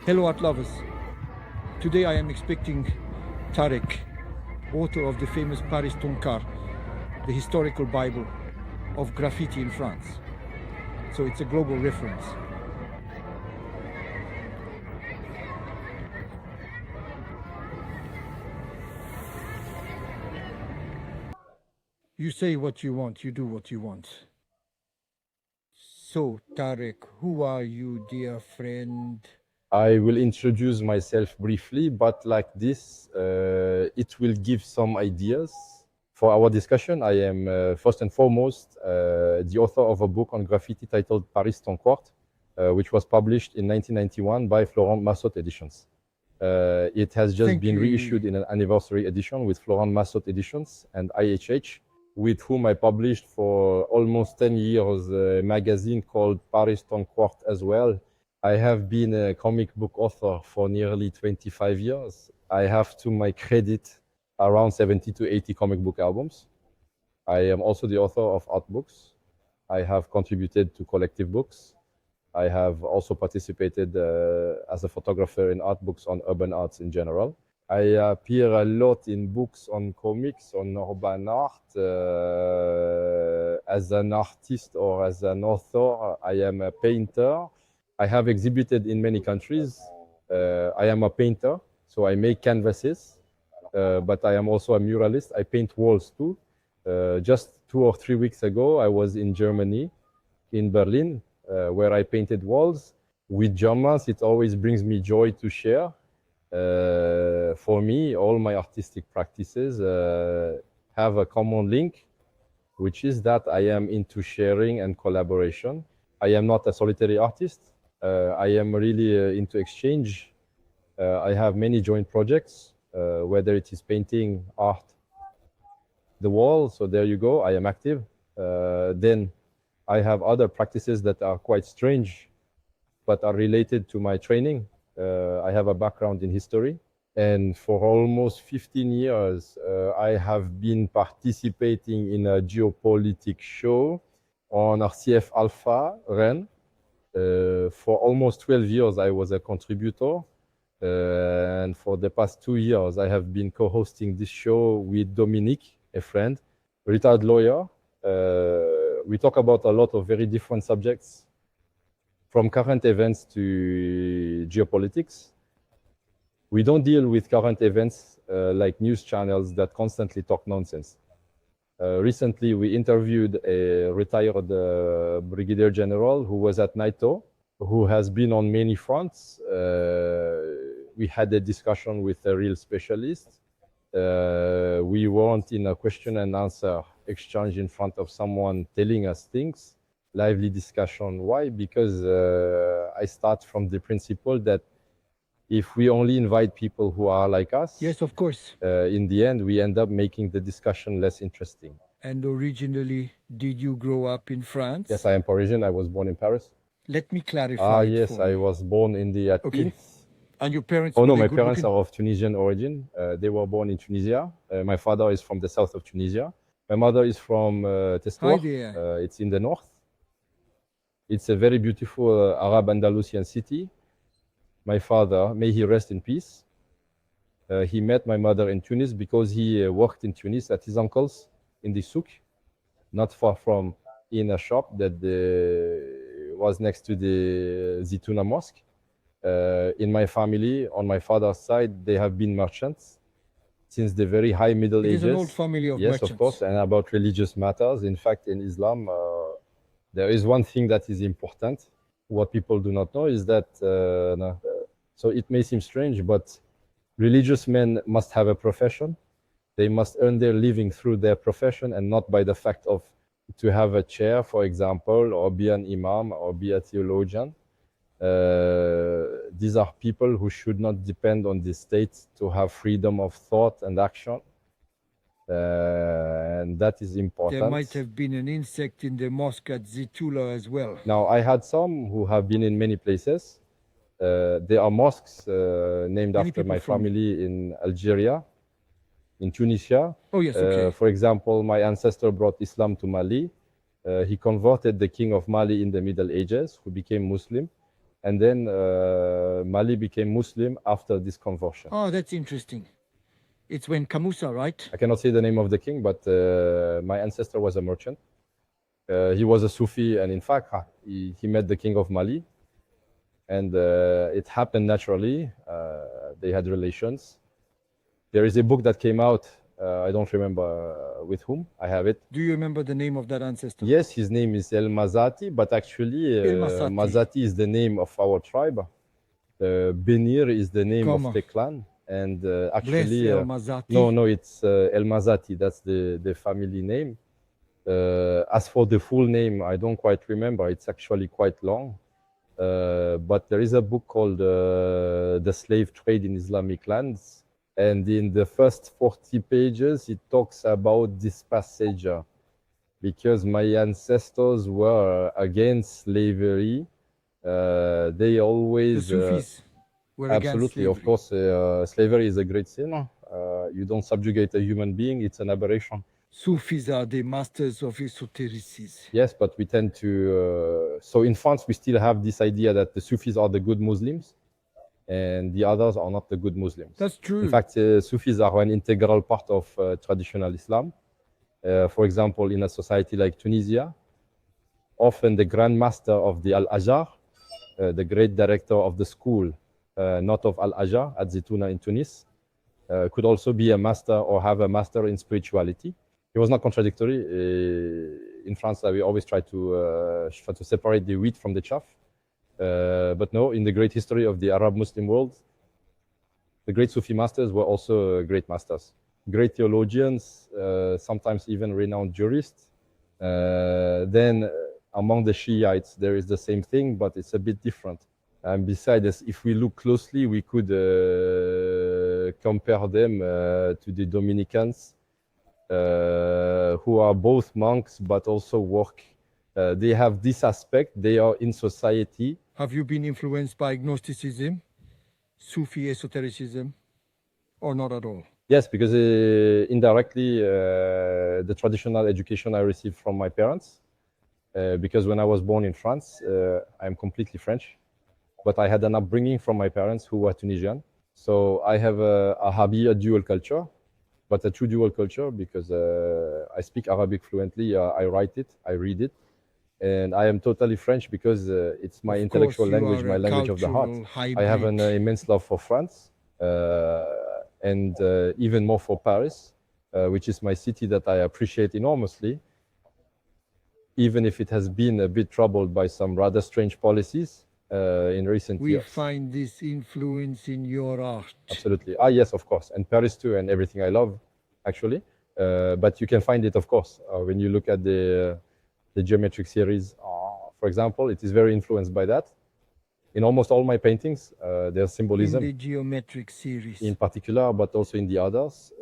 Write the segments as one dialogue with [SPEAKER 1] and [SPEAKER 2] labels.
[SPEAKER 1] Hello art lovers. Today I am expecting Tarek, author of the famous Paris Tonkar, the historical Bible of graffiti in France. So it's a global reference. You say what you want, you do what you want. So, Tarek, who are you, dear friend?
[SPEAKER 2] I will introduce myself briefly, but like this, it will give some ideas for our discussion. I am first and foremost the author of a book on graffiti titled Paris Tonkar, which was published in 1991 by Florent Massot Editions. It has just been reissued in an anniversary edition with Florent Massot Editions and IHH, with whom I published for almost 10 years a magazine called Paris Tonkar as well. I have been a comic book author for nearly 25 years. I have to my credit around 70 to 80 comic book albums. I am also the author of art books. I have contributed to collective books. I have also participated as a photographer in art books on urban arts in general. I appear a lot in books on comics, on urban art. As an artist or as an author, I am a painter. I have exhibited in many countries. I am a painter, so I make canvases, but I am also a muralist. I paint walls too. Just 2 or 3 weeks ago, I was in Germany, in Berlin, where I painted walls. With Germans, it always brings me joy to share. For me, all my artistic practices have a common link, which is that I am into sharing and collaboration. I am not a solitary artist. I am really into exchange. I have many joint projects, whether it is painting, art, the wall. So there you go, I am active. Then I have other practices that are quite strange, but are related to my training. I have a background in history. And for almost 15 years, I have been participating in a geopolitics show on RCF Alpha, Rennes. For almost 12 years, I was a contributor. And for the past 2 years, I have been co-hosting this show with Dominique, a friend, retired lawyer. We talk about a lot of very different subjects, from current events to geopolitics. We don't deal with current events like news channels that constantly talk nonsense. Recently, we interviewed a retired brigadier general who was at NATO, who has been on many fronts. We had a discussion with a real specialist. We weren't in a question and answer exchange in front of someone telling us things. Lively discussion. Why? Because I start from the principle that if we only invite people who are like us,
[SPEAKER 1] Yes, of course.
[SPEAKER 2] In the end, we end up making the discussion less interesting.
[SPEAKER 1] And originally, did you grow up in France?
[SPEAKER 2] Yes, I am Parisian. I was born in Paris.
[SPEAKER 1] Let me clarify.
[SPEAKER 2] Yes, I was born in the
[SPEAKER 1] Okay.
[SPEAKER 2] teens.
[SPEAKER 1] And your parents?
[SPEAKER 2] Oh
[SPEAKER 1] were
[SPEAKER 2] no,
[SPEAKER 1] they
[SPEAKER 2] my
[SPEAKER 1] good
[SPEAKER 2] parents
[SPEAKER 1] looking?
[SPEAKER 2] are of Tunisian origin. They were born in Tunisia. My father is from the south of Tunisia. My mother is from Testour.
[SPEAKER 1] Hi there.
[SPEAKER 2] It's in the north. It's a very beautiful Arab Andalusian city. My father, may he rest in peace, he met my mother in Tunis because he worked in Tunis at his uncle's in the souk, not far from, in a shop that was next to the Zitouna Mosque. In my family, on my father's side, they have been merchants since the very high Middle Ages.
[SPEAKER 1] It is an old family of merchants.
[SPEAKER 2] Yes, of course, and about religious matters. In fact, in Islam, there is one thing that is important. What people do not know is that, so it may seem strange, but religious men must have a profession. They must earn their living through their profession and not by the fact of to have a chair, for example, or be an imam or be a theologian. These are people who should not depend on the state to have freedom of thought and action. And that is important.
[SPEAKER 1] There might have been an insect in the mosque at Zitoula as well.
[SPEAKER 2] Now, I had some who have been in many places. There are mosques named after my family in Algeria, in Tunisia.
[SPEAKER 1] Oh, yes, okay.
[SPEAKER 2] For example, my ancestor brought Islam to Mali. He converted the king of Mali in the Middle Ages, who became Muslim. And then Mali became Muslim after this conversion.
[SPEAKER 1] Oh, that's interesting. It's when Kamusa, right?
[SPEAKER 2] I cannot say the name of the king, but my ancestor was a merchant. He was a Sufi, and in fact, he met the king of Mali, and it happened naturally. They had relations. There is a book that came out. I don't remember with whom. I have it.
[SPEAKER 1] Do you remember the name of that ancestor?
[SPEAKER 2] Yes, his name is El Mazati, but actually,
[SPEAKER 1] El-Mazati.
[SPEAKER 2] Mazati is the name of our tribe. Benir is the name
[SPEAKER 1] Comment?
[SPEAKER 2] of the clan, and
[SPEAKER 1] Bless
[SPEAKER 2] actually,
[SPEAKER 1] El Mazati.
[SPEAKER 2] no, it's El Mazati. That's the family name. As for the full name, I don't quite remember. It's actually quite long. But there is a book called The Slave Trade in Islamic Lands. And in the first 40 pages, it talks about this passage because my ancestors were against slavery. They
[SPEAKER 1] The
[SPEAKER 2] always,
[SPEAKER 1] Sufis were against
[SPEAKER 2] absolutely,
[SPEAKER 1] slavery.
[SPEAKER 2] of course, slavery is a great sin. You don't subjugate a human being, it's an aberration.
[SPEAKER 1] Sufis are the masters of esotericism.
[SPEAKER 2] Yes, but we tend to. So in France, we still have this idea that the Sufis are the good Muslims and the others are not the good Muslims.
[SPEAKER 1] That's true.
[SPEAKER 2] In fact, Sufis are an integral part of traditional Islam. For example, in a society like Tunisia, often the Grand Master of the Al-Azhar, the great director of the school, not of Al-Azhar at Zitouna in Tunis, could also be a master or have a master in spirituality. It was not contradictory. In France, we always try to separate the wheat from the chaff. But no, in the great history of the Arab Muslim world, the great Sufi masters were also great masters, great theologians, sometimes even renowned jurists. Then among the Shiites, there is the same thing, but it's a bit different. And besides, if we look closely, we could compare them to the Dominicans, who are both monks but also work. They have this aspect, they are in society.
[SPEAKER 1] Have you been influenced by Gnosticism, Sufi esotericism, or not at all?
[SPEAKER 2] Yes, because indirectly, the traditional education I received from my parents, because when I was born in France, I'm completely French, but I had an upbringing from my parents who were Tunisian. So I have a dual culture, but a true dual culture because I speak Arabic fluently, I write it, I read it. And I am totally French because it's my intellectual language, my language of the heart. I have an immense love for France and even more for Paris, which is my city that I appreciate enormously, even if it has been a bit troubled by some rather strange policies in recent years.
[SPEAKER 1] We find this influence in your art.
[SPEAKER 2] Absolutely. Ah, yes, of course. And Paris too, and everything I love, actually. But you can find it, of course, when you look at the geometric series, for example, it is very influenced by that. In almost all my paintings, there's symbolism.
[SPEAKER 1] In the geometric series.
[SPEAKER 2] In particular, but also in the others.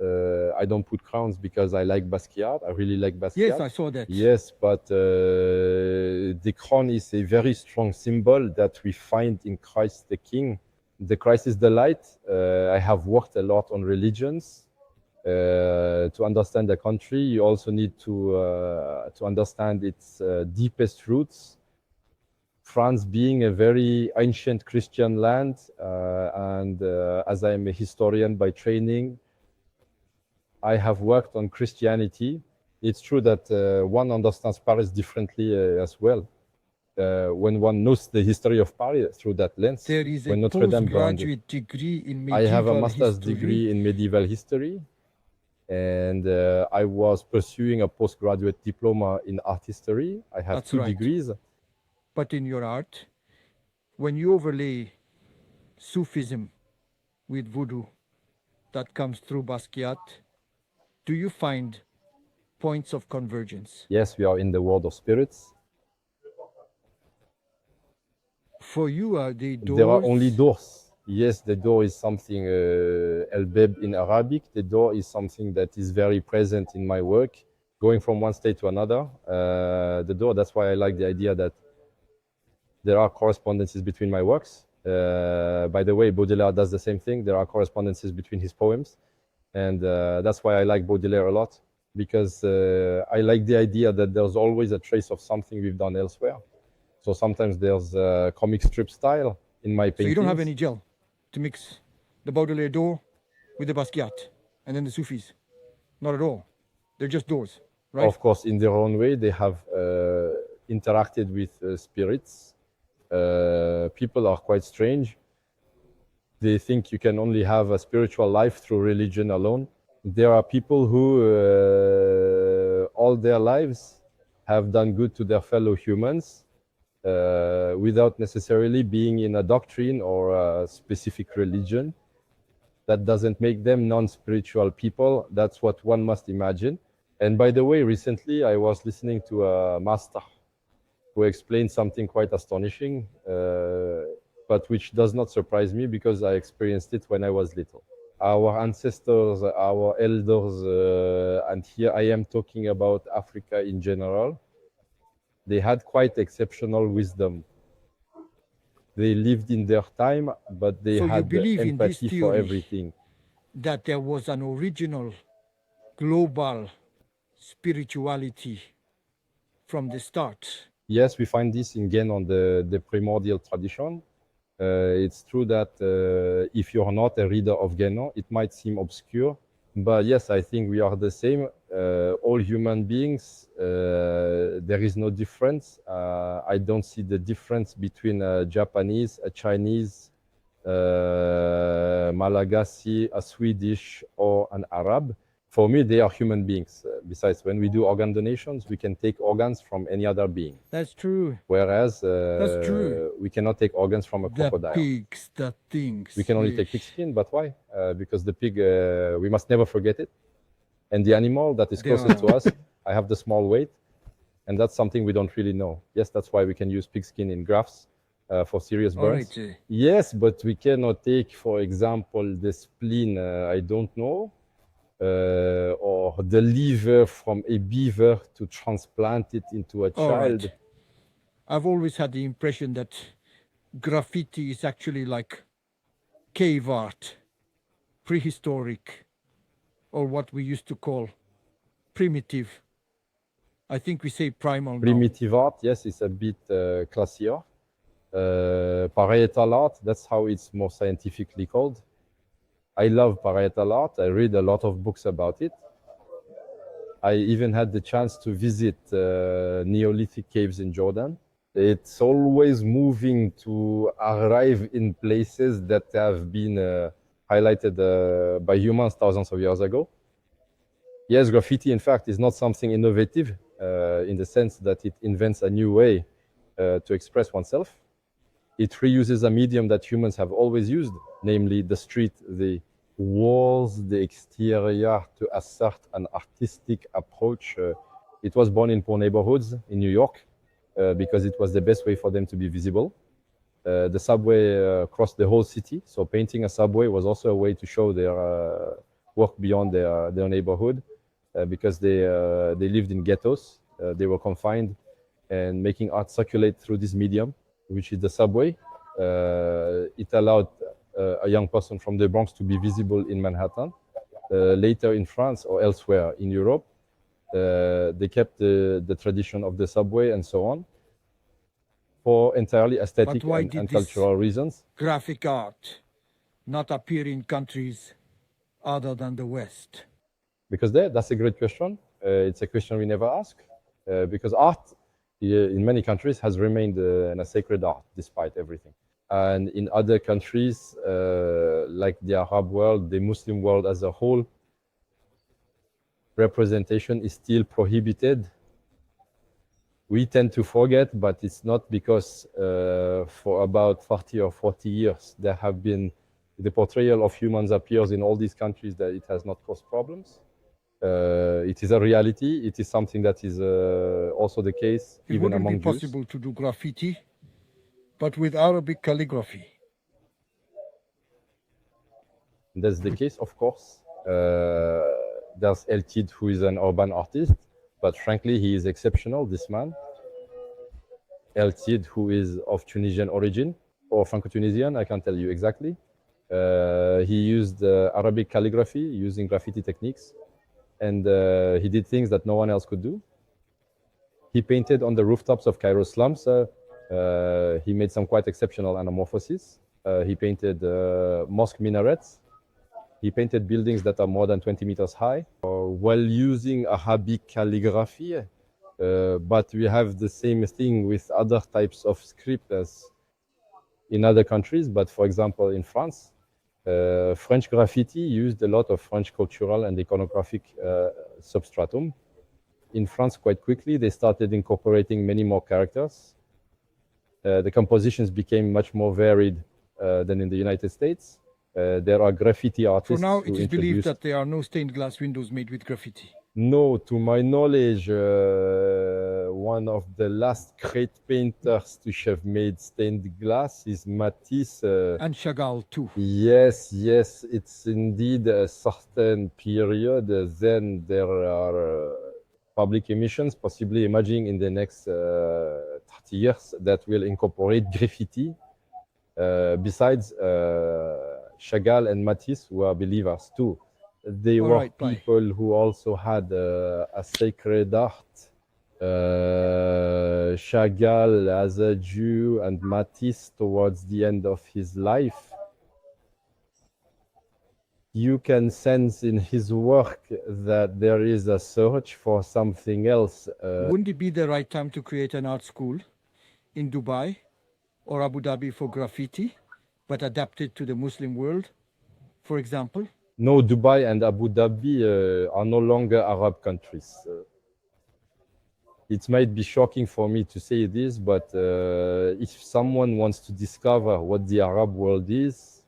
[SPEAKER 2] I don't put crowns because I like Basquiat. I really like Basquiat.
[SPEAKER 1] Yes, I saw that.
[SPEAKER 2] Yes, but the crown is a very strong symbol that we find in Christ the King. The Christ is the light. I have worked a lot on religions. To understand the country, you also need to understand its deepest roots. France being a very ancient Christian land, and as I am a historian by training, I have worked on Christianity. It's true that one understands Paris differently as well. When one knows the history of Paris through that lens.
[SPEAKER 1] There is a
[SPEAKER 2] when Notre Dame
[SPEAKER 1] postgraduate degree in medieval
[SPEAKER 2] I have a master's
[SPEAKER 1] history.
[SPEAKER 2] degree in medieval history. And I was pursuing a postgraduate diploma in art history. I have
[SPEAKER 1] That's
[SPEAKER 2] two
[SPEAKER 1] right.
[SPEAKER 2] degrees.
[SPEAKER 1] But in your art, when you overlay Sufism with voodoo that comes through Basquiat, do you find points of convergence?
[SPEAKER 2] Yes, we are in the world of spirits.
[SPEAKER 1] For you, are they doors?
[SPEAKER 2] There are only doors. Yes, the door is something, el-bab in Arabic. The door is something that is very present in my work, going from one state to another. The door, that's why I like the idea that there are correspondences between my works. By the way, Baudelaire does the same thing. There are correspondences between his poems. And that's why I like Baudelaire a lot, because I like the idea that there's always a trace of something we've done elsewhere. So sometimes there's a comic strip style in my paintings.
[SPEAKER 1] So you don't have any gel to mix the Baudelaire door with the Basquiat and then the Sufis? Not at all. They're just doors, right?
[SPEAKER 2] Of course, in their own way, they have interacted with spirits. People are quite strange. They think you can only have a spiritual life through religion alone. There are people who all their lives have done good to their fellow humans without necessarily being in a doctrine or a specific religion. That doesn't make them non-spiritual people. That's what one must imagine. And by the way, recently I was listening to a master who explained something quite astonishing, but which does not surprise me because I experienced it when I was little. Our ancestors, our elders, and here I am talking about Africa in general, they had quite exceptional wisdom. They lived in their time, but they
[SPEAKER 1] So you
[SPEAKER 2] had
[SPEAKER 1] believe in this
[SPEAKER 2] empathy for
[SPEAKER 1] theory
[SPEAKER 2] everything.
[SPEAKER 1] that there was an original global spirituality from the start?
[SPEAKER 2] Yes, we find this again on the primordial tradition. It's true that if you're not a reader of Guénon, it might seem obscure. But yes, I think we are the same. All human beings, there is no difference. I don't see the difference between a Japanese, a Chinese, Malagasy, a Swedish, or an Arab. For me, they are human beings. Besides, when we do organ donations, we can take organs from any other being.
[SPEAKER 1] That's true.
[SPEAKER 2] Whereas
[SPEAKER 1] That's true.
[SPEAKER 2] we cannot take organs from a crocodile.
[SPEAKER 1] The pigs, the things.
[SPEAKER 2] We can only take pig skin, but why? Because the pig, we must never forget it. And the animal that is closest to us, I have the small weight, and that's something we don't really know. Yes, that's why we can use pig skin in grafts for serious burns.
[SPEAKER 1] Right.
[SPEAKER 2] Yes, but we cannot take, for example, the spleen, I don't know, or the liver from a beaver to transplant it into a child.
[SPEAKER 1] Right. I've always had the impression that graffiti is actually like cave art, prehistoric, or what we used to call primitive. I think we say primal
[SPEAKER 2] Primitive art, yes, it's a bit classier. Parietal art, that's how it's more scientifically called. I love parietal art. I read a lot of books about it. I even had the chance to visit Neolithic caves in Jordan. It's always moving to arrive in places that have been highlighted by humans thousands of years ago. Yes, graffiti, in fact, is not something innovative in the sense that it invents a new way to express oneself. It reuses a medium that humans have always used, namely the street, the walls, the exterior, to assert an artistic approach. It was born in poor neighborhoods in New York because it was the best way for them to be visible. The subway crossed the whole city, so painting a subway was also a way to show their work beyond their neighborhood because they lived in ghettos. They were confined, and making art circulate through this medium, which is the subway, it allowed a young person from the Bronx to be visible in Manhattan. Later in France or elsewhere in Europe, they kept the tradition of the subway and so on for entirely aesthetic and cultural reasons.
[SPEAKER 1] Graphic art not appear in countries other than the West?
[SPEAKER 2] Because that's a great question. It's a question we never ask because art in many countries has remained a sacred art despite everything. And in other countries, like the Arab world, the Muslim world as a whole, representation is still prohibited. We tend to forget, but it's not because for about 30 or 40 years, there have been the portrayal of humans appears in all these countries that it has not caused problems. It is a reality. It is something that is also the case even among Jews.
[SPEAKER 1] It wouldn't be possible to do graffiti, but with Arabic calligraphy.
[SPEAKER 2] That's the case, of course. There's El Tid, who is an urban artist, but frankly, he is exceptional, this man. El Tid, who is of Tunisian origin, or Franco-Tunisian, I can't tell you exactly. He used Arabic calligraphy using graffiti techniques, and he did things that no one else could do. He painted on the rooftops of Cairo slums. He made some quite exceptional anamorphoses. He painted mosque minarets. He painted buildings that are more than 20 meters high while using Arabic calligraphy. But we have the same thing with other types of script as in other countries. But for example, in France, French graffiti used a lot of French cultural and iconographic substratum. In France, quite quickly, they started incorporating many more characters. The compositions became much more varied than in the United States. There are graffiti artists.
[SPEAKER 1] For now, it
[SPEAKER 2] who
[SPEAKER 1] is believed
[SPEAKER 2] introduced-
[SPEAKER 1] that there are no stained glass windows made with graffiti.
[SPEAKER 2] No, to my knowledge, one of the last great painters to have made stained glass is Matisse.
[SPEAKER 1] And Chagall too.
[SPEAKER 2] Yes, it's indeed a certain period. Then there are public emissions, possibly emerging in the next 30 years, that will incorporate graffiti. Besides Chagall and Matisse, who are believers too. They
[SPEAKER 1] All
[SPEAKER 2] were
[SPEAKER 1] right, bye.
[SPEAKER 2] people who also had a sacred art. Chagall as a Jew and Matisse towards the end of his life. You can sense in his work that there is a search for something else.
[SPEAKER 1] Wouldn't it be the right time to create an art school in Dubai or Abu Dhabi for graffiti, but adapted to the Muslim world, for example?
[SPEAKER 2] No, Dubai and Abu Dhabi are no longer Arab countries. It might be shocking for me to say this, but if someone wants to discover what the Arab world is,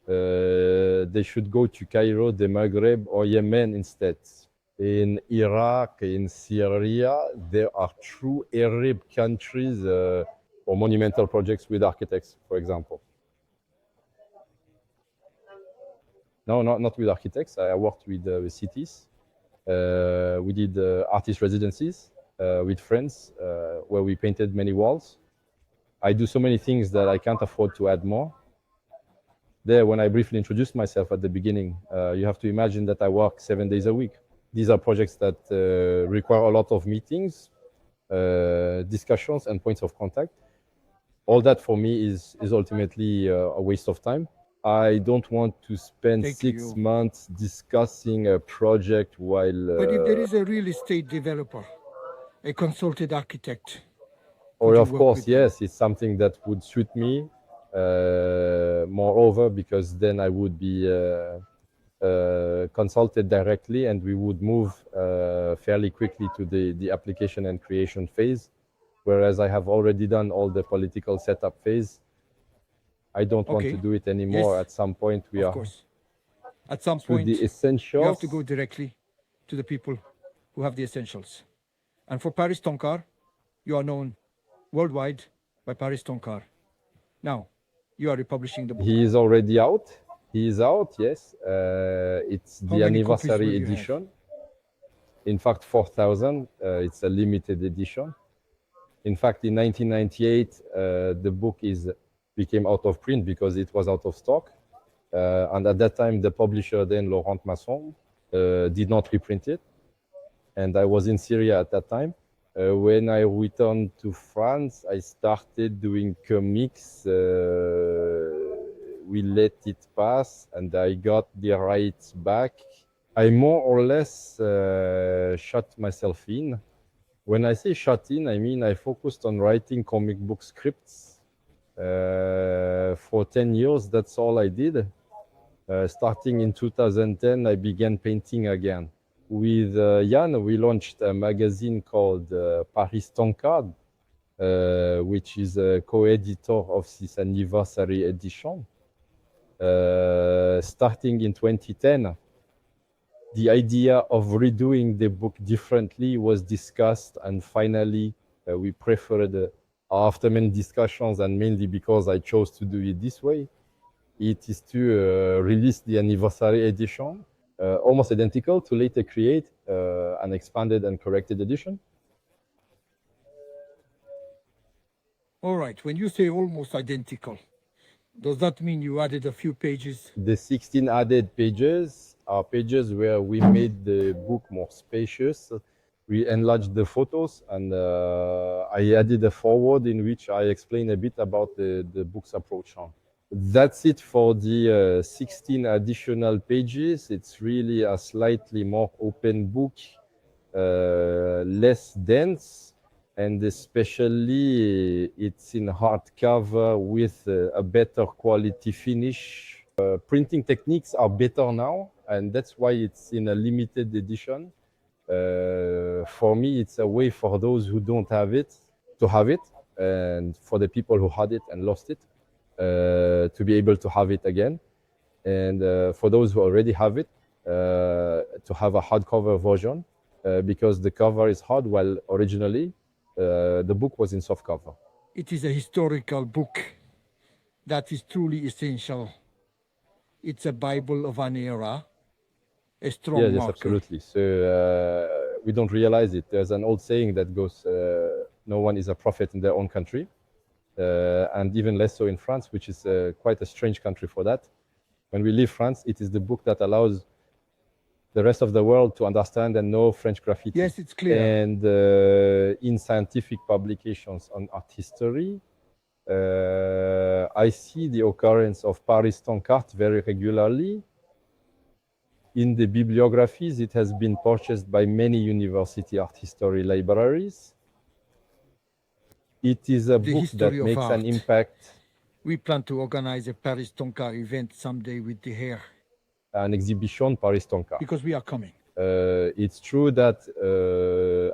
[SPEAKER 2] they should go to Cairo, the Maghreb, or Yemen instead. In Iraq, in Syria, there are true Arab countries or monumental projects with architects, for example. No, not with architects. I worked with cities. We did artist residencies with friends where we painted many walls. I do so many things that I can't afford to add more. There, when I briefly introduced myself at the beginning, you have to imagine that I work 7 days a week. These are projects that require a lot of meetings, discussions, and points of contact. All that for me is ultimately a waste of time. I don't want to spend
[SPEAKER 1] Thank
[SPEAKER 2] 6
[SPEAKER 1] you.
[SPEAKER 2] months discussing a project while...
[SPEAKER 1] But if there is a real estate developer, a consulted architect,
[SPEAKER 2] Or
[SPEAKER 1] could you
[SPEAKER 2] of
[SPEAKER 1] work
[SPEAKER 2] course,
[SPEAKER 1] with them?
[SPEAKER 2] yes, it's something that would suit me. Moreover, because then I would be consulted directly and we would move fairly quickly to the application and creation phase. Whereas I have already done all the political setup phase. I don't want
[SPEAKER 1] Okay.
[SPEAKER 2] to do it anymore.
[SPEAKER 1] Yes,
[SPEAKER 2] At some point, we
[SPEAKER 1] of
[SPEAKER 2] are
[SPEAKER 1] course. At some
[SPEAKER 2] to
[SPEAKER 1] point,
[SPEAKER 2] the
[SPEAKER 1] you
[SPEAKER 2] essentials.
[SPEAKER 1] have to go directly to the people who have the essentials. And for Paris Tonkar, you are known worldwide by Paris Tonkar. Now, you are republishing the book.
[SPEAKER 2] He is already out. He is out, yes. It's
[SPEAKER 1] How
[SPEAKER 2] the
[SPEAKER 1] many copies
[SPEAKER 2] anniversary
[SPEAKER 1] will you have?
[SPEAKER 2] edition. In fact, 4,000. It's a limited edition. In fact, in 1998, the book became out of print because it was out of stock. And at that time, the publisher then, Laurent Masson, did not reprint it. And I was in Syria at that time. When I returned to France, I started doing comics. We let it pass, and I got the rights back. I more or less shut myself in. When I say shut in, I mean I focused on writing comic book scripts. For 10 years, that's all I did. Starting in 2010, I began painting again. With Jan, we launched a magazine called Paris Tonkar, which is a co-editor of this anniversary edition. Starting in 2010, the idea of redoing the book differently was discussed, and finally we preferred, after many discussions and mainly because I chose to do it this way, it is to release the anniversary edition, almost identical, to later create an expanded and corrected edition.
[SPEAKER 1] All right, when you say almost identical, does that mean you added a few pages?
[SPEAKER 2] The 16 added pages are pages where we made the book more spacious. we enlarged the photos, and I added a foreword in which I explain a bit about the book's approach. That's it for the 16 additional pages. It's really a slightly more open book, less dense, and especially it's in hardcover with a better quality finish. Printing techniques are better now, and that's why it's in a limited edition. For me, it's a way for those who don't have it to have it, and for the people who had it and lost it to be able to have it again, and for those who already have it to have a hardcover version because the cover is hard, while originally the book was in soft cover.
[SPEAKER 1] It is a historical book that is truly essential. It's a Bible of an era, a strong
[SPEAKER 2] Yes,
[SPEAKER 1] marker.
[SPEAKER 2] absolutely. So we don't realize it. There's an old saying that goes, no one is a prophet in their own country. And even less so in France, which is quite a strange country for that. When we leave France, it is the book that allows the rest of the world to understand and know French graffiti.
[SPEAKER 1] Yes, it's clear.
[SPEAKER 2] And in scientific publications on art history, I see the occurrence of Paris Tonkar very regularly. In the bibliographies, it has been purchased by many university art history libraries. It is a book that
[SPEAKER 1] history of
[SPEAKER 2] makes an
[SPEAKER 1] art.
[SPEAKER 2] impact.
[SPEAKER 1] We plan to organize a Paris Tonkar event someday with the hair
[SPEAKER 2] An exhibition Paris Tonkar.
[SPEAKER 1] because we are coming.
[SPEAKER 2] It's true that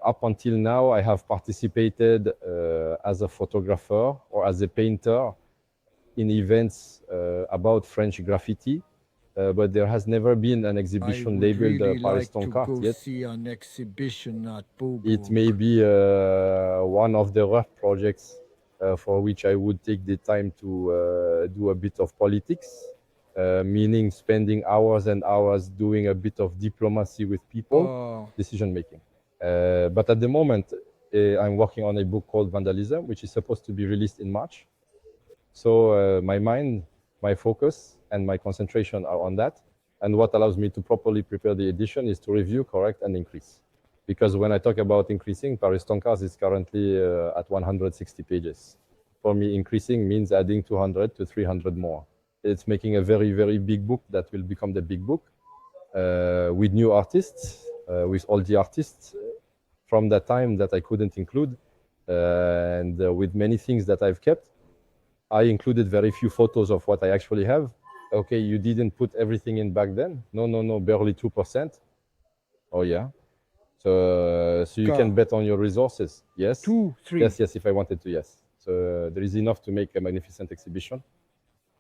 [SPEAKER 2] up until now I have participated as a photographer or as a painter in events about French graffiti, but there has never been an exhibition labeled
[SPEAKER 1] really
[SPEAKER 2] Paris
[SPEAKER 1] like
[SPEAKER 2] Tonkar
[SPEAKER 1] to go
[SPEAKER 2] yet.
[SPEAKER 1] see an exhibition at Bobo.
[SPEAKER 2] It may be one of the rough projects for which I would take the time to do a bit of politics. Meaning spending hours and hours doing a bit of diplomacy with people, decision making. But at the moment, I'm working on a book called Vandalism, which is supposed to be released in March. So my mind, my focus, and my concentration are on that. And what allows me to properly prepare the edition is to review, correct, and increase. Because when I talk about increasing, Paris Tonkar is currently at 160 pages. For me, increasing means adding 200 to 300 more. It's making a very, very big book that will become the big book with new artists, with all the artists from that time that I couldn't include, and with many things that I've kept. I included very few photos of what I actually have. Okay, you didn't put everything in back then? No, barely 2%. Oh yeah. So you can bet on your resources. Yes.
[SPEAKER 1] 2, 3.
[SPEAKER 2] Yes, if I wanted to, yes. So there is enough to make a magnificent exhibition.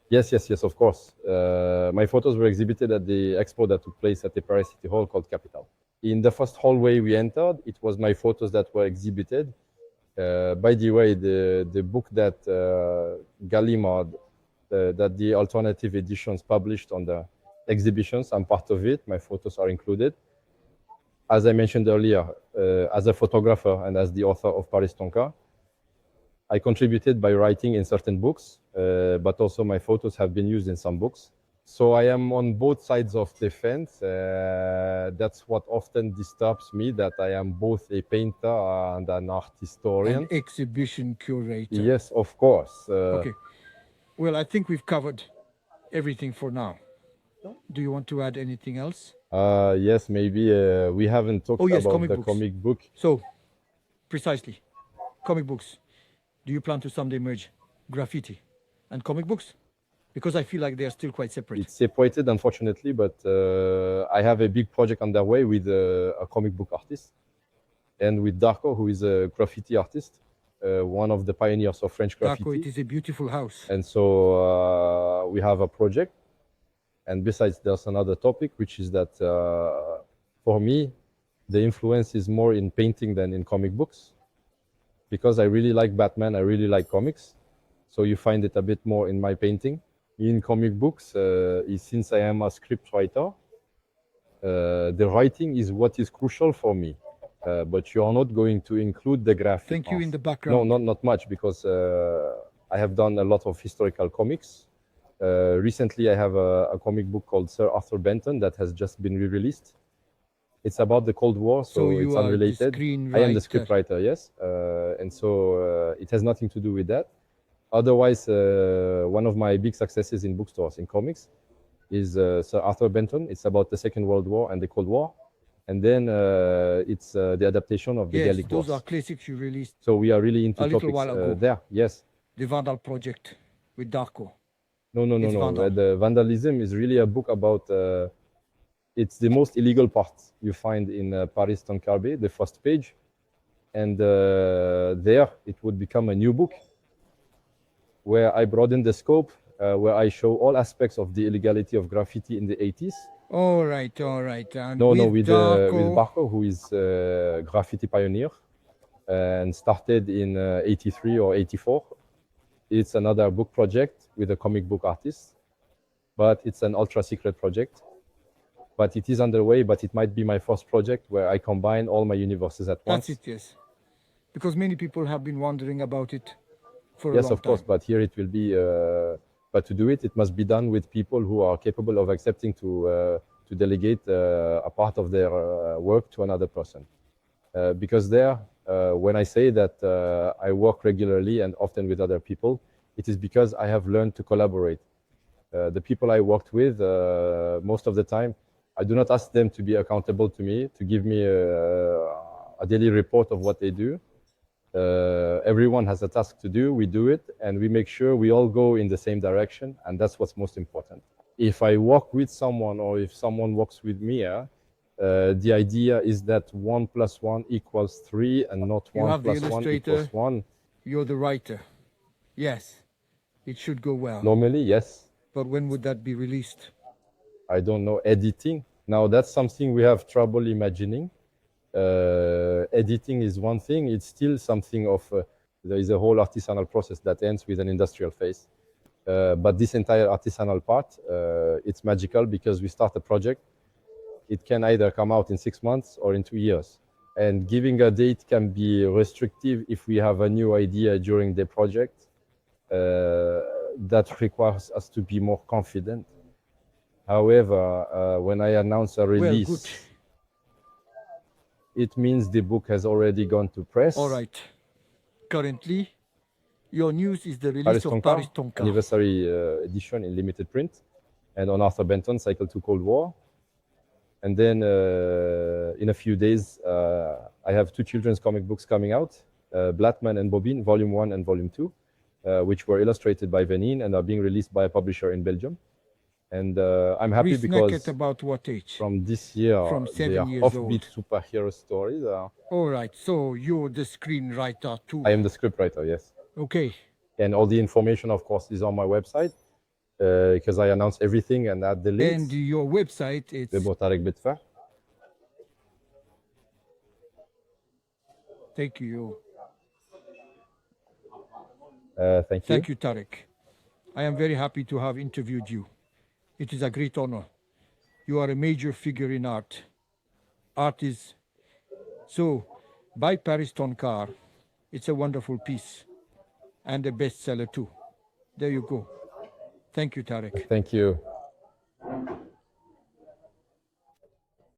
[SPEAKER 2] Yes, of course. My photos were exhibited at the expo that took place at the Paris City Hall called Capital. In the first hallway we entered, it was my photos that were exhibited. By the way, the book that Gallimard, that the alternative editions published on the exhibitions, I'm part of it. My photos are included. As I mentioned earlier, as a photographer and as the author of Paris Tonkar, I contributed by writing in certain books, but also my photos have been used in some books. So I am on both sides of the fence. That's what often disturbs me, that I am both a painter and an art historian.
[SPEAKER 1] An exhibition curator.
[SPEAKER 2] Yes, of course.
[SPEAKER 1] Okay. Well, I think we've covered everything for now. Do you want to add anything else?
[SPEAKER 2] Yes, maybe we haven't talked about the comic book.
[SPEAKER 1] So, precisely, comic books. Do you plan to someday merge graffiti and comic books? Because I feel like they are still quite separate.
[SPEAKER 2] It's separated, unfortunately, but I have a big project underway with a comic book artist and with Darko, who is a graffiti artist, one of the pioneers of French graffiti.
[SPEAKER 1] Darko, it is a beautiful house.
[SPEAKER 2] And so we have a project. And besides, there's another topic, which is that for me, the influence is more in painting than in comic books. Because I really like Batman, I really like comics. So you find it a bit more in my painting. In comic books, since I am a script writer, the writing is what is crucial for me. But you are not going to include the graphic.
[SPEAKER 1] Thank you in the background.
[SPEAKER 2] No, not much, because I have done a lot of historical comics. Recently, I have a comic book called Sir Arthur Benton that has just been re-released. It's about the Cold War, so
[SPEAKER 1] you
[SPEAKER 2] it's
[SPEAKER 1] are the
[SPEAKER 2] unrelated.
[SPEAKER 1] screenwriter.
[SPEAKER 2] I am the scriptwriter, yes. And so it has nothing to do with that. Otherwise, one of my big successes in bookstores, in comics, is Sir Arthur Benton. It's about the Second World War and the Cold War. And then it's the adaptation of the
[SPEAKER 1] Yes,
[SPEAKER 2] Gallic
[SPEAKER 1] those
[SPEAKER 2] Wars.
[SPEAKER 1] are classics you released
[SPEAKER 2] So we are really into
[SPEAKER 1] a little
[SPEAKER 2] topics
[SPEAKER 1] while ago.
[SPEAKER 2] there, yes.
[SPEAKER 1] The Vandal Project with Darko.
[SPEAKER 2] No.
[SPEAKER 1] It's Vandal.
[SPEAKER 2] The Vandalism is really a book about, it's the most illegal part you find in Paris Tonkar, the first page. And there it would become a new book where I broaden the scope, where I show all aspects of the illegality of graffiti in the 80s.
[SPEAKER 1] All right. And
[SPEAKER 2] With
[SPEAKER 1] Darko,
[SPEAKER 2] Barco, who is a graffiti pioneer and started in 83 or 84. It's another book project with a comic book artist, but it's an ultra secret project. But it is underway, but it might be my first project where I combine all my universes at once.
[SPEAKER 1] That's it, yes. Because many people have been wondering about it for a long time.
[SPEAKER 2] Yes, of course, but here it will be, but to do it, it must be done with people who are capable of accepting to delegate a part of their work to another person. Because there, when I say that I work regularly and often with other people, it is because I have learned to collaborate. The people I worked with, most of the time, I do not ask them to be accountable to me, to give me a daily report of what they do. Everyone has a task to do, we do it, and we make sure we all go in the same direction, and that's what's most important. If I work with someone or if someone works with me, the idea is that 1 + 1 = 3 and not
[SPEAKER 1] You
[SPEAKER 2] 1
[SPEAKER 1] have the
[SPEAKER 2] + 1
[SPEAKER 1] illustrator.
[SPEAKER 2] = 1.
[SPEAKER 1] You're the writer. Yes, it should go well.
[SPEAKER 2] Normally, yes.
[SPEAKER 1] But when would that be released?
[SPEAKER 2] I don't know, editing. Now that's something we have trouble imagining. Editing is one thing. It's still something of, there is a whole artisanal process that ends with an industrial phase. But this entire artisanal part, it's magical because we start a project. It can either come out in 6 months or in 2 years. And giving a date can be restrictive if we have a new idea during the project. That requires us to be more confident. However, when I announce a release,
[SPEAKER 1] Well, good.
[SPEAKER 2] it means the book has already gone to press.
[SPEAKER 1] All right. Currently, your news is the release of Paris Tonkar.
[SPEAKER 2] Anniversary edition in limited print, and on Arthur Benton, Cycle to Cold War. And then in a few days, I have 2 children's comic books coming out, Blattman and Bobine, Volume 1 and Volume 2, which were illustrated by Venin and are being released by a publisher in Belgium. And I'm happy because
[SPEAKER 1] at about what age?
[SPEAKER 2] from this year,
[SPEAKER 1] From 7
[SPEAKER 2] they are
[SPEAKER 1] years
[SPEAKER 2] offbeat
[SPEAKER 1] old.
[SPEAKER 2] superhero stories.
[SPEAKER 1] All right, so you're the screenwriter too.
[SPEAKER 2] I am the scriptwriter, yes.
[SPEAKER 1] Okay.
[SPEAKER 2] And all the information, of course, is on my website because I announce everything and add the links.
[SPEAKER 1] And your website, it's...
[SPEAKER 2] Tarek Ben Yakhlef.
[SPEAKER 1] Thank you.
[SPEAKER 2] Thank you.
[SPEAKER 1] Thank you, Tarek. I am very happy to have interviewed you. It is a great honor. You are a major figure in art. Art is... So, buy Paris Tonkar. It's a wonderful piece. And a bestseller too. There you go. Thank you, Tarek.
[SPEAKER 2] Thank you.